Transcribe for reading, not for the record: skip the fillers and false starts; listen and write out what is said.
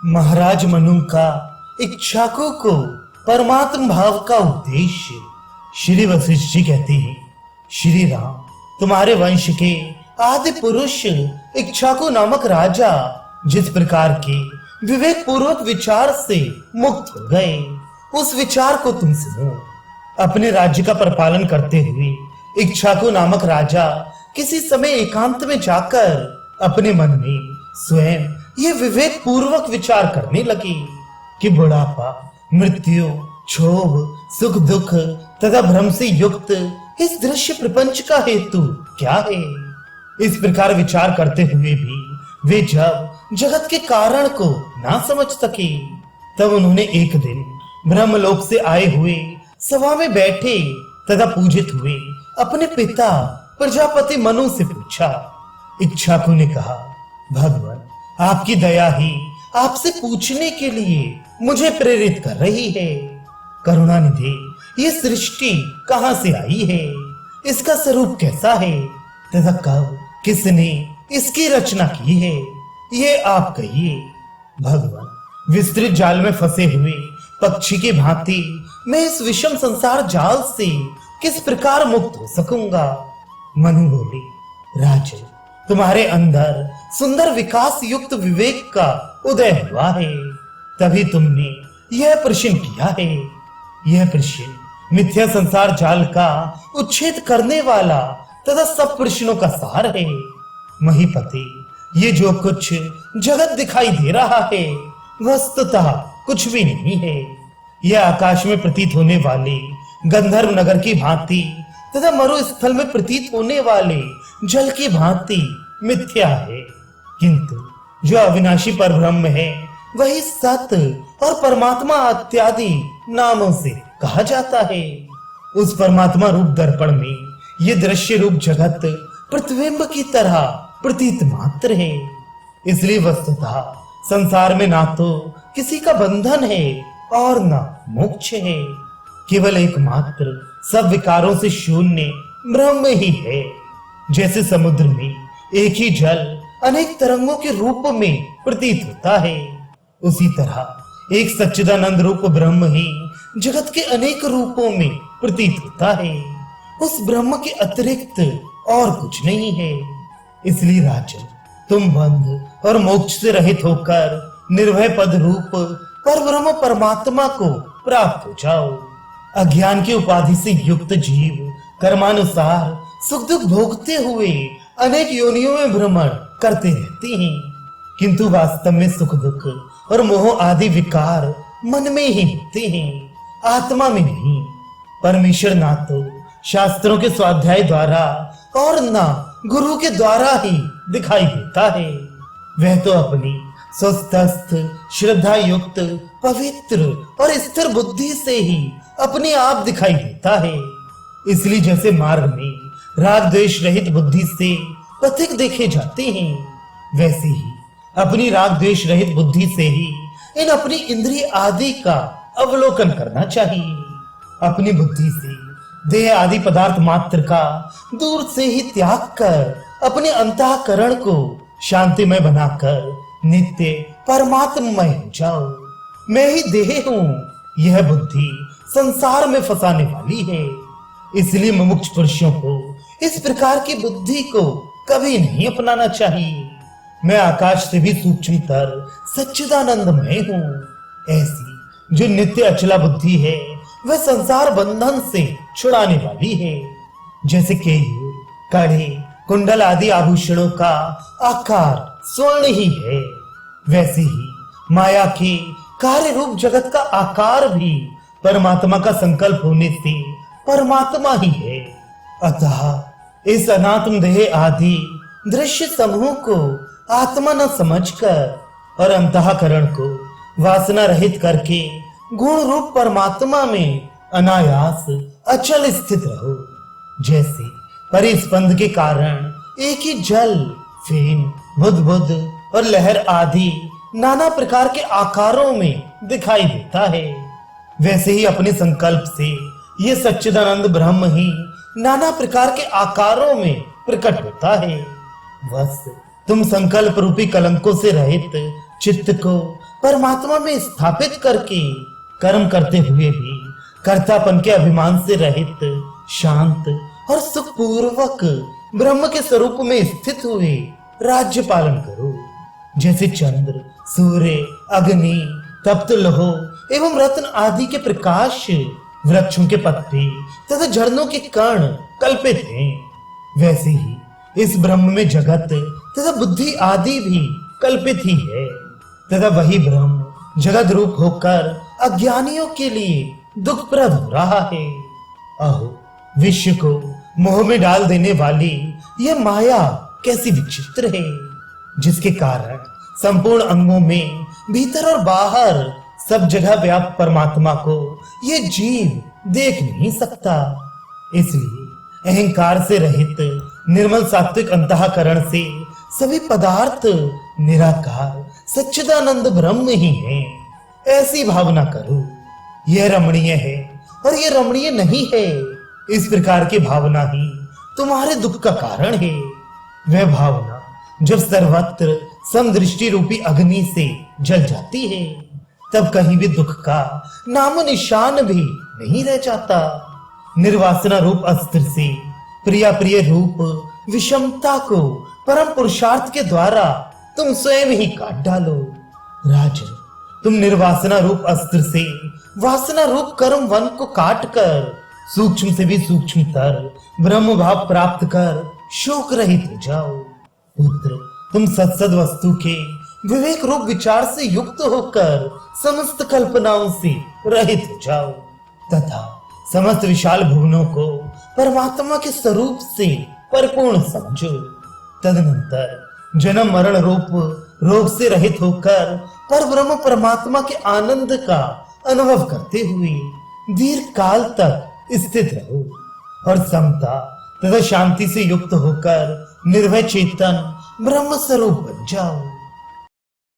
महाराज मनु का इक्ष्वाकु को परमात्म भाव का उद्देश्य। श्री वशिष्ठ जी कहते हैं, श्री राम, तुम्हारे वंश के आदि पुरुष इक्ष्वाकु नामक राजा जिस प्रकार के विवेक पूर्वक विचार से मुक्त हो गए, उस विचार को तुम सुनो। अपने राज्य का परिपालन करते हुए इक्ष्वाकु नामक राजा किसी समय एकांत में जाकर अपने मन में स्वयं ये विवेक पूर्वक विचार करने लगे कि बुढ़ापा, मृत्यु, क्षोभ, सुख दुख तथा भ्रम से युक्त इस दृश्य प्रपंच का हेतु क्या है। इस प्रकार विचार करते हुए भी वे जब जगत के कारण को ना समझ सके, तब उन्होंने एक दिन ब्रह्मलोक से आए हुए सभा में बैठे तथा पूजित हुए अपने पिता प्रजापति मनु से पूछा। इक्ष्वाकु ने कहा, भगवान, आपकी दया ही आपसे पूछने के लिए मुझे प्रेरित कर रही है। करुणानिधि, ये सृष्टि कहां से आई है, इसका स्वरूप कैसा है तथा कब किसने इसकी रचना की है, ये आप कहिए। भगवान, विस्तृत जाल में फंसे हुए पक्षी की भांति मैं इस विषम संसार जाल से किस प्रकार मुक्त हो सकूंगा। मनु बोले, राजन, तुम्हारे अंदर सुंदर विकास युक्त विवेक का उदय हुआ है, तभी तुमने यह प्रश्न किया है। यह प्रश्न मिथ्या संसार जाल का उच्छेद करने वाला तथा सब प्रश्नों का सार है। महीपति, ये जो कुछ जगत दिखाई दे रहा है वस्तुतः कुछ भी नहीं है। यह आकाश में प्रतीत होने वाले गंधर्व नगर की भांति तथा मरुस्थल में प्रतीत होने वाले जल की भांति मिथ्या है, किंतु जो अविनाशी परब्रह्म है वही सत्य और परमात्मा इत्यादि नामों से कहा जाता है। उस परमात्मा रूप दर्पण में ये दृश्य रूप जगत प्रतिबिंब की तरह प्रतीत मात्र है। इसलिए वस्तुतः संसार में ना तो किसी का बंधन है और ना मोक्ष है, केवल एकमात्र सब विकारों से शून्य ब्रह्म ही है। जैसे समुद्र में एक ही जल अनेक तरंगों के रूप में प्रतीत होता है, उसी तरह एक सच्चिदानंद रूप ब्रह्म ही जगत के अनेक रूपों में प्रतीत होता है। उस ब्रह्म के अतिरिक्त और कुछ नहीं है। इसलिए राजन, तुम बंध और मोक्ष से रहित होकर निर्भय पद रूप पर ब्रह्म परमात्मा को प्राप्त हो जाओ। अज्ञान की उपाधि से युक्त जीव कर्मानुसार सुख दुख भोगते हुए अनेक योनियों में भ्रमण करते रहते हैं, किंतु वास्तव में सुख दुख और मोह आदि विकार मन में ही होते हैं, आत्मा में नहीं। परमेश्वर ना तो शास्त्रों के स्वाध्याय द्वारा और ना गुरु के द्वारा ही दिखाई देता है। वह तो अपनी स्वस्थ श्रद्धा युक्त पवित्र और स्थिर बुद्धि से ही अपने आप दिखाई देता है। इसलिए जैसे मार्ग में राग द्वेष रहित बुद्धि से पथिक देखे जाते हैं, वैसे ही अपनी राग द्वेष रहित बुद्धि से ही इन अपनी इंद्रिय आदि का अवलोकन करना चाहिए। अपनी बुद्धि से देह आदि पदार्थ मात्र का दूर से ही त्याग कर अपने अंतःकरण को शांतिमय बनाकर नित्य परमात्ममय हो जाओ। मैं ही देह हूँ, यह बुद्धि संसार में फंसाने वाली है। इसलिए मुमुक्ष पुरुषों को इस प्रकार की बुद्धि को कभी नहीं अपनाना चाहिए। मैं आकाश से भी सूक्ष्मतर सच्चिदानंदमय हूँ। ऐसी जो नित्य अचला बुद्धि है वह संसार बंधन से छुड़ाने वाली है। जैसे केयूर, कड़े, कुंडल आदि आभूषणों का आकार स्वर्ण ही है, वैसे ही माया के कार्य रूप जगत का आकार भी परमात्मा का संकल्प होने से परमात्मा ही है। अतः इस अनात्म देह आदि दृश्य समूह को आत्मा न समझकर और अंतःकरण को वासना रहित करके गुण रूप परमात्मा में अनायास अचल स्थित रहो। जैसे परिस्पंद के कारण एक ही जल, फेन, बुदबुद और लहर आदि नाना प्रकार के आकारों में दिखाई देता है, वैसे ही अपने संकल्प से ये सच्चिदानंद ब्रह्म ही नाना प्रकार के आकारों में प्रकट होता है। बस तुम संकल्प रूपी कलंकों से रहित चित्त को परमात्मा में स्थापित करके कर्म करते हुए भी कर्तापन के अभिमान से रहित, शांत और सुखपूर्वक ब्रह्म के स्वरूप में स्थित हुए राज्य पालन करो। जैसे चंद्र, सूर्य, अग्नि, तप्त लोह एवं रत्न आदि के प्रकाश वृक्षों के पत्ते तथा झरनों के कण कल्पित हैं, वैसे ही इस ब्रह्म में जगत तथा बुद्धि आदि भी कल्पित ही है तथा वही ब्रह्म जगत रूप होकर अज्ञानियों के लिए दुखप्रद हो रहा है। अहो, विश्व को मोह में डाल देने वाली यह माया कैसी विचित्र है, जिसके कारण संपूर्ण अंगों में भीतर और बाहर सब जगह व्याप्त परमात्मा को यह जीव देख नहीं सकता। इसलिए अहंकार से रहित निर्मल सात्विक अंतःकरण से सभी पदार्थ निराकार सच्चिदानंद ब्रह्म ही है, ऐसी भावना करो। यह रमणीय है और यह रमणीय नहीं है, इस प्रकार की भावना ही तुम्हारे दुख का कारण है। वह भावना जब सर्वत्र समदृष्टि रूपी अग्नि से जल जाती है, तब कहीं भी दुख का नामो निशान भी नहीं रह जाता। निर्वासना रूप अस्त्र से प्रिया प्रिय रूप विषमता को परम पुरुषार्थ के द्वारा तुम स्वयं ही काट डालो। राजन, तुम निर्वासना रूप अस्त्र से वासना रूप कर्म वन को काट कर सूक्ष्म से भी सूक्ष्मतर ब्रह्म भाव प्राप्त कर शोक रहित हो जाओ। पुत्र, तुम सत्सद वस्तु के विवेक रूप विचार से युक्त होकर समस्त कल्पनाओं से रहित हो जाओ तथा समस्त विशाल भुवनों को परमात्मा के स्वरूप से परिपूर्ण समझो। तदनंतर जन्म मरण रूप रोग से रहित होकर पर ब्रह्म परमात्मा के आनंद का अनुभव करते हुए दीर्घ काल तक स्थित रहो और समता तथा शांति से युक्त होकर निर्भय चेतन ब्रह्म स्वरूप बन जाओ।